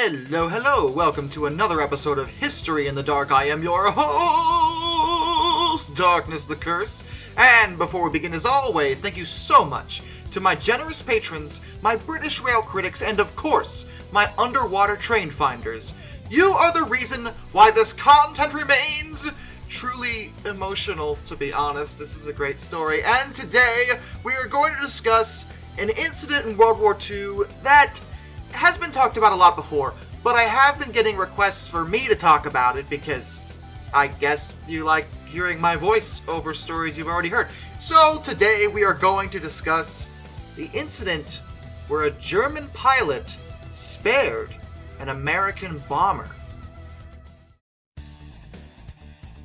Hello, hello, welcome to another episode of History in the Dark. I am your host, Darkness the Curse. And before we begin, as always, thank you so much to my generous patrons, my British rail critics, and of course, my underwater train finders. You are the reason why this content remains truly emotional, to be honest. This is a great story. And today, we are going to discuss an incident in World War II that has been talked about a lot before, but I have been getting requests for me to talk about it because I guess you like hearing my voice over stories you've already heard. So today we are going to discuss the incident where a German pilot spared an American bomber.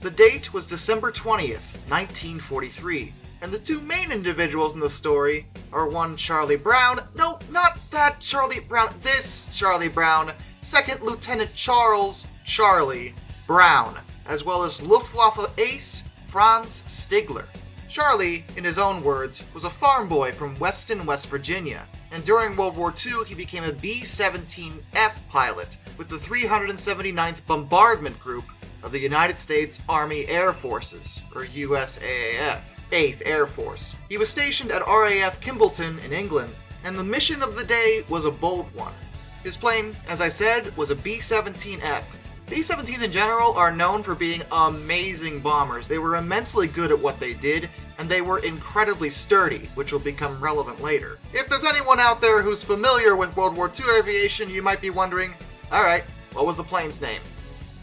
The date was December 20th, 1943. And the two main individuals in the story are one Charlie Brown, no, not that Charlie Brown, this Charlie Brown, Second Lieutenant Charles Charlie Brown, as well as Luftwaffe ace Franz Stigler. Charlie, in his own words, was a farm boy from Weston, West Virginia, and during World War II he became a B-17F pilot with the 379th Bombardment Group of the United States Army Air Forces, or USAAF. 8th Air Force. He was stationed at RAF Kimballton in England, and the mission of the day was a bold one. His plane, as I said, was a B-17F. B-17s in general are known for being amazing bombers. They were immensely good at what they did, and they were incredibly sturdy, which will become relevant later. If there's anyone out there who's familiar with World War II aviation, you might be wondering, alright, what was the plane's name?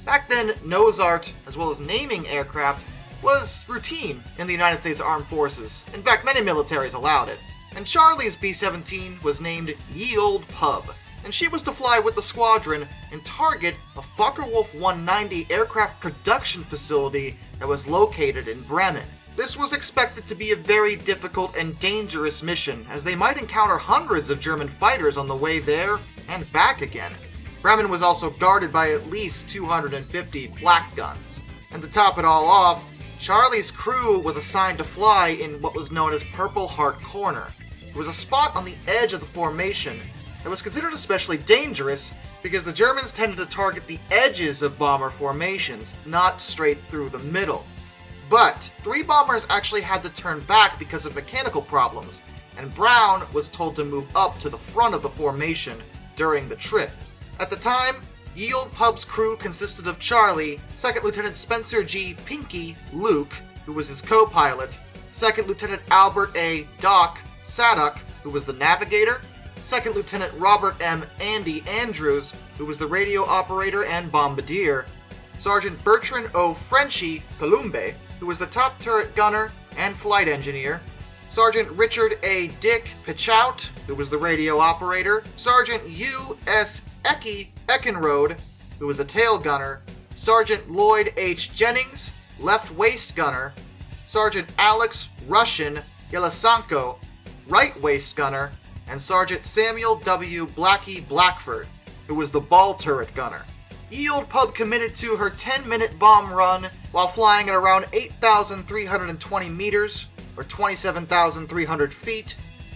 Back then, nose art, as well as naming aircraft, was routine in the United States Armed Forces. In fact, many militaries allowed it. And Charlie's B-17 was named Ye Olde Pub, and she was to fly with the squadron and target a Focke-Wulf 190 aircraft production facility that was located in Bremen. This was expected to be a very difficult and dangerous mission, as they might encounter hundreds of German fighters on the way there and back again. Bremen was also guarded by at least 250 flak guns. And to top it all off, Charlie's crew was assigned to fly in what was known as Purple Heart Corner. It was a spot on the edge of the formation that was considered especially dangerous because the Germans tended to target the edges of bomber formations, not straight through the middle. But 3 bombers actually had to turn back because of mechanical problems, and Brown was told to move up to the front of the formation during the trip. At the time, Ye Olde Pub's crew consisted of Charlie, Second Lieutenant Spencer G. Pinky Luke, who was his co-pilot, Second Lieutenant Albert A. Doc Sadok, who was the navigator, Second Lieutenant Robert M. Andy Andrews, who was the radio operator and bombardier, Sergeant Bertrand O. Frenchy Palumbe, who was the top turret gunner and flight engineer, Sergeant Richard A. Dick Pichout, who was the radio operator, Sergeant U.S. Eckenrode, who was the tail gunner, Sergeant Lloyd H. Jennings, left waist gunner, Sergeant Alex Russian Yelasanko, right waist gunner, and Sergeant Samuel W. Blackie Blackford, who was the ball turret gunner. Ye Olde Pub committed to her 10-minute bomb run while flying at around 8,320 meters, or 27,300 feet,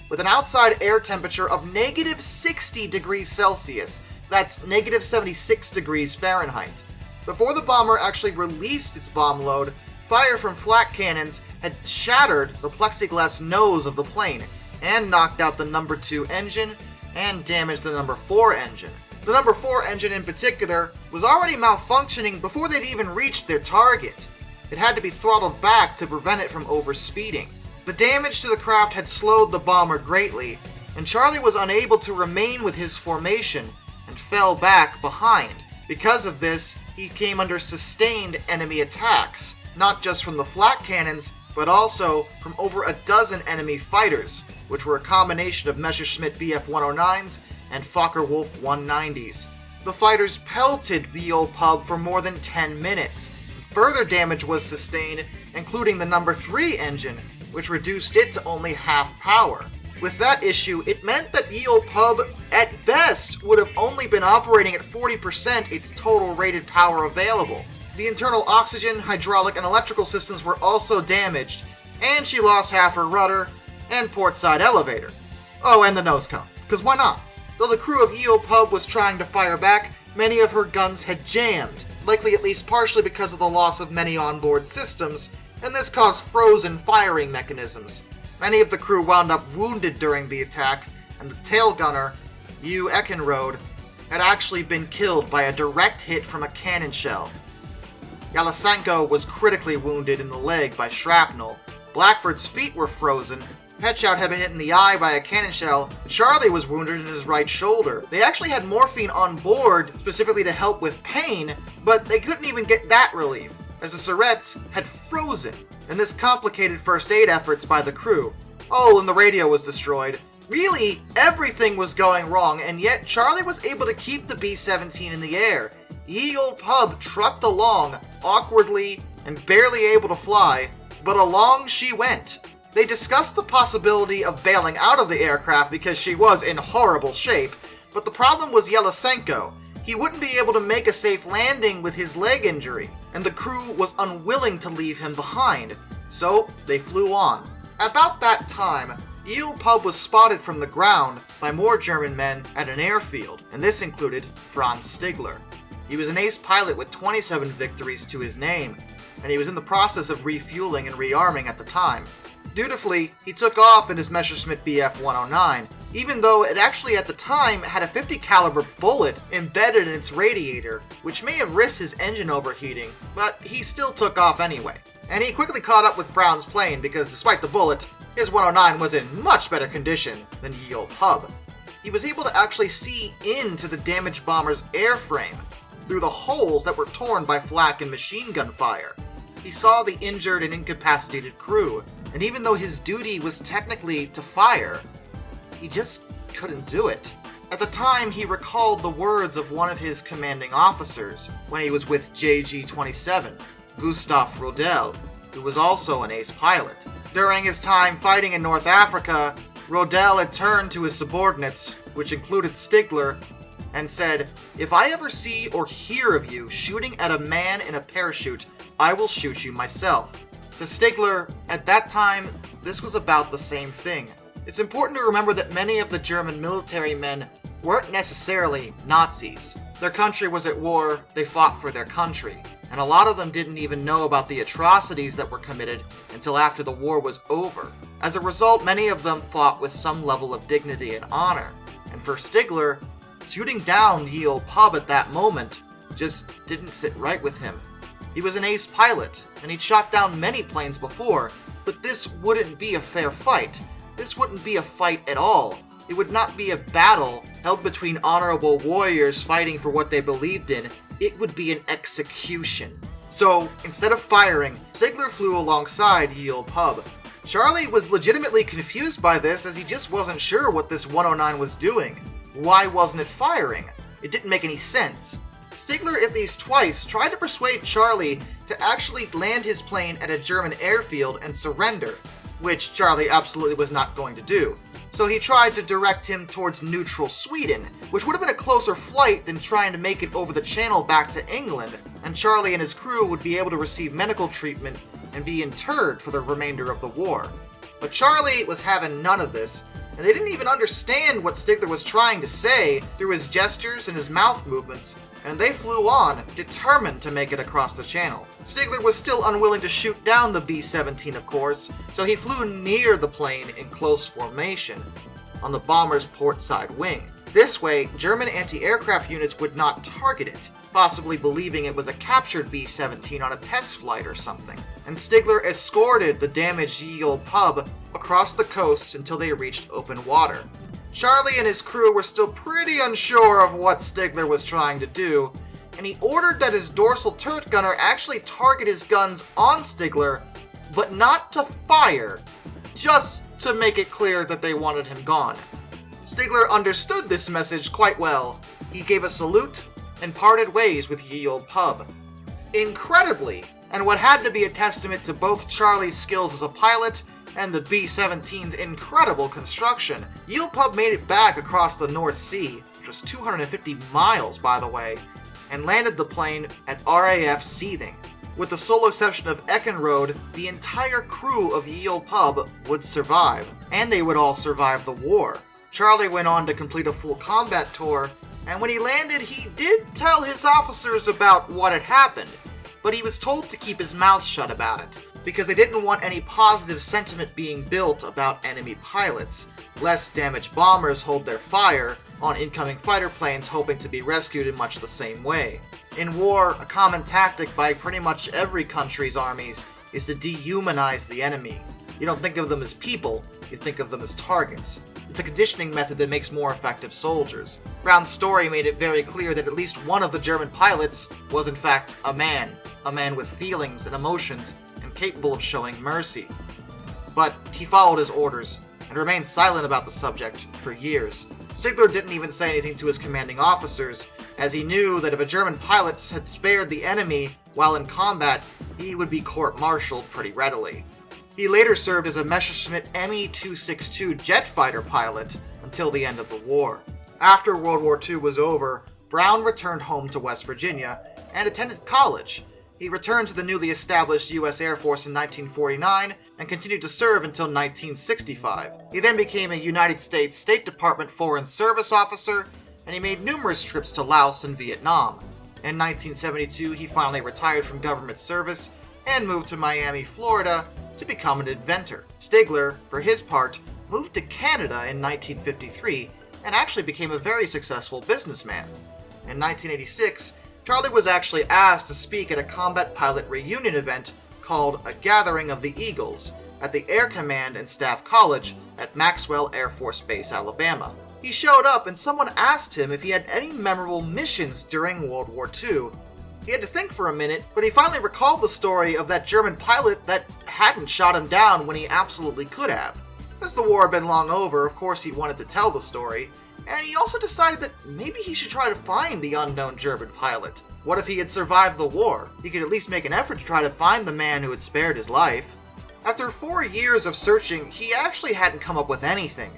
with an outside air temperature of negative 60 degrees Celsius. That's negative 76 degrees Fahrenheit. Before the bomber actually released its bomb load, fire from flak cannons had shattered the plexiglass nose of the plane and knocked out the number 2 engine and damaged the number 4 engine. The number 4 engine in particular was already malfunctioning before they'd even reached their target. It had to be throttled back to prevent it from overspeeding. The damage to the craft had slowed the bomber greatly, and Charlie was unable to remain with his formation and fell back behind. Because of this, he came under sustained enemy attacks, not just from the flak cannons, but also from over a dozen enemy fighters, which were a combination of Messerschmitt Bf-109s and Focke-Wulf 190s. The fighters pelted the Olde Pub for more than 10 minutes. Further damage was sustained, including the number 3 engine, which reduced it to only half power. With that issue, it meant that Ye Olde Pub, at best, would have only been operating at 40% its total rated power available. The internal oxygen, hydraulic, and electrical systems were also damaged, and she lost half her rudder and port side elevator. Oh, and the nose cone, because why not? Though the crew of Ye Olde Pub was trying to fire back, many of her guns had jammed, likely at least partially because of the loss of many onboard systems, and this caused frozen firing mechanisms. Many of the crew wound up wounded during the attack, and the tail gunner, Ye Olde, had actually been killed by a direct hit from a cannon shell. Yelisenko was critically wounded in the leg by shrapnel. Blackford's feet were frozen. Petchout had been hit in the eye by a cannon shell. Charlie was wounded in his right shoulder. They actually had morphine on board, specifically to help with pain, but they couldn't even get that relief, as the Surrettes had frozen, and this complicated first aid efforts by the crew. Oh, and the radio was destroyed. Really, everything was going wrong, and yet Charlie was able to keep the B-17 in the air. Ye Olde Pub trucked along, awkwardly and barely able to fly, but along she went. They discussed the possibility of bailing out of the aircraft because she was in horrible shape, but the problem was Yelisenko. He wouldn't be able to make a safe landing with his leg injury, and the crew was unwilling to leave him behind, so they flew on. About that time, Ye Olde Pub was spotted from the ground by more German men at an airfield, and this included Franz Stigler. He was an ace pilot with 27 victories to his name, and he was in the process of refueling and rearming at the time. Dutifully, he took off in his Messerschmitt Bf 109, even though it actually at the time had a 50 caliber bullet embedded in its radiator, which may have risked his engine overheating, but he still took off anyway. And he quickly caught up with Brown's plane because despite the bullet, his 109 was in much better condition than Ye Olde Pub. He was able to actually see into the damaged bomber's airframe through the holes that were torn by flak and machine gun fire. He saw the injured and incapacitated crew, and even though his duty was technically to fire, he just couldn't do it. At the time, he recalled the words of one of his commanding officers when he was with JG-27, Gustav Rodel, who was also an ace pilot. During his time fighting in North Africa, Rodel had turned to his subordinates, which included Stigler, and said, "If I ever see or hear of you shooting at a man in a parachute, I will shoot you myself." To Stigler, at that time, this was about the same thing. It's important to remember that many of the German military men weren't necessarily Nazis. Their country was at war, they fought for their country, and a lot of them didn't even know about the atrocities that were committed until after the war was over. As a result, many of them fought with some level of dignity and honor, and for Stigler, shooting down Ye Olde Pub at that moment just didn't sit right with him. He was an ace pilot, and he'd shot down many planes before, but this wouldn't be a fair fight. This wouldn't be a fight at all. It would not be a battle held between honorable warriors fighting for what they believed in. It would be an execution. So, instead of firing, Stigler flew alongside Ye Olde Pub. Charlie was legitimately confused by this as he just wasn't sure what this 109 was doing. Why wasn't it firing? It didn't make any sense. Stigler at least twice tried to persuade Charlie to actually land his plane at a German airfield and surrender, which Charlie absolutely was not going to do. So he tried to direct him towards neutral Sweden, which would have been a closer flight than trying to make it over the channel back to England, and Charlie and his crew would be able to receive medical treatment and be interred for the remainder of the war. But Charlie was having none of this, and they didn't even understand what Stigler was trying to say through his gestures and his mouth movements, and they flew on, determined to make it across the channel. Stigler was still unwilling to shoot down the B-17, of course, so he flew near the plane in close formation, on the bomber's port side wing. This way, German anti-aircraft units would not target it, possibly believing it was a captured B-17 on a test flight or something. And Stigler escorted the damaged Ye Olde Pub across the coast until they reached open water. Charlie and his crew were still pretty unsure of what Stigler was trying to do, and he ordered that his dorsal turret gunner actually target his guns on Stigler, but not to fire, just to make it clear that they wanted him gone. Stigler understood this message quite well. He gave a salute and parted ways with Ye Olde Pub. Incredibly, and what had to be a testament to both Charlie's skills as a pilot and the B-17's incredible construction, Ye Olde Pub made it back across the North Sea, which was 250 miles by the way, and landed the plane at RAF Seething. With the sole exception of Eckenrode, the entire crew of Ye Olde Pub would survive, and they would all survive the war. Charlie went on to complete a full combat tour, and when he landed, he did tell his officers about what had happened, but he was told to keep his mouth shut about it, because they didn't want any positive sentiment being built about enemy pilots, lest damaged bombers hold their fire on incoming fighter planes hoping to be rescued in much the same way. In war, a common tactic by pretty much every country's armies is to dehumanize the enemy. You don't think of them as people, you think of them as targets. It's a conditioning method that makes more effective soldiers. Brown's story made it very clear that at least one of the German pilots was in fact a man with feelings and emotions and capable of showing mercy. But he followed his orders and remained silent about the subject for years. Stigler didn't even say anything to his commanding officers, as he knew that if a German pilot had spared the enemy while in combat, he would be court-martialed pretty readily. He later served as a Messerschmitt Me-262 jet fighter pilot until the end of the war. After World War II was over, Brown returned home to West Virginia and attended college. He returned to the newly established U.S. Air Force in 1949 and continued to serve until 1965. He then became a United States State Department Foreign Service officer, and he made numerous trips to Laos and Vietnam. In 1972, he finally retired from government service and moved to Miami, Florida, to become an inventor. Stigler, for his part, moved to Canada in 1953 and actually became a very successful businessman. In 1986, Charlie was actually asked to speak at a combat pilot reunion event called A Gathering of the Eagles at the Air Command and Staff College at Maxwell Air Force Base, Alabama. He showed up and someone asked him if he had any memorable missions during World War II. He had to think for a minute, but he finally recalled the story of that German pilot that hadn't shot him down when he absolutely could have. Since the war had been long over, of course he wanted to tell the story, and he also decided that maybe he should try to find the unknown German pilot. What if he had survived the war? He could at least make an effort to try to find the man who had spared his life. After 4 years of searching, he actually hadn't come up with anything.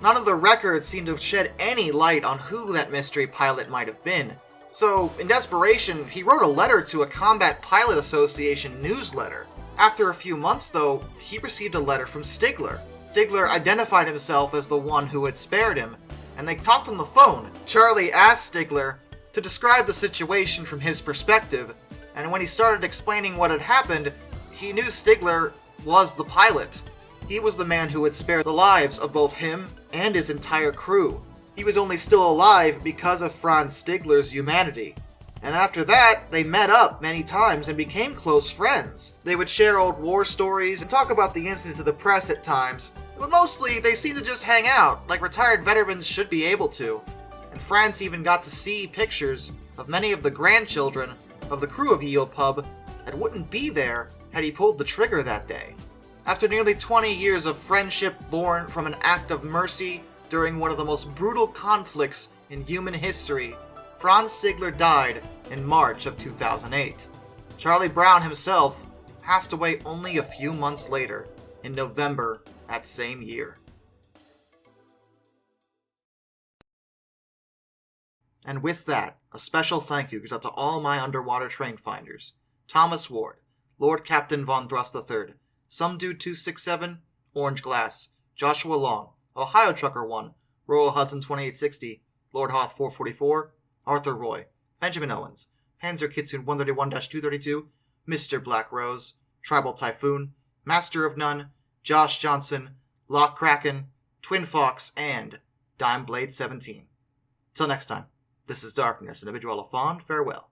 None of the records seemed to shed any light on who that mystery pilot might have been. So, in desperation, he wrote a letter to a Combat Pilot Association newsletter. After a few months, though, he received a letter from Stigler. Stigler identified himself as the one who had spared him, and they talked on the phone. Charlie asked Stigler to describe the situation from his perspective, and when he started explaining what had happened, he knew Stigler was the pilot. He was the man who had spared the lives of both him and his entire crew. He was only still alive because of Franz Stigler's humanity. And after that, they met up many times and became close friends. They would share old war stories and talk about the incident to the press at times, but mostly they seemed to just hang out, like retired veterans should be able to. And Franz even got to see pictures of many of the grandchildren of the crew of Ye Olde Pub that wouldn't be there had he pulled the trigger that day. After nearly 20 years of friendship born from an act of mercy during one of the most brutal conflicts in human history, Franz Stigler died in March of 2008. Charlie Brown himself passed away only a few months later, in November that same year. And with that, a special thank you goes out to all my underwater train finders: Thomas Ward, Lord Captain Von Thrust III, Some Dude 267, Orange Glass, Joshua Long, Ohio Trucker 1, Royal Hudson 2860, Lord Hoth 444, Arthur Roy, Benjamin Owens, Panzer Kitsune 131-232, Mr. Black Rose, Tribal Typhoon, Master of None, Josh Johnson, Lock Kraken, Twin Fox, and Dime Blade 17. Till next time, this is Darkness, and I bid you all a fond farewell.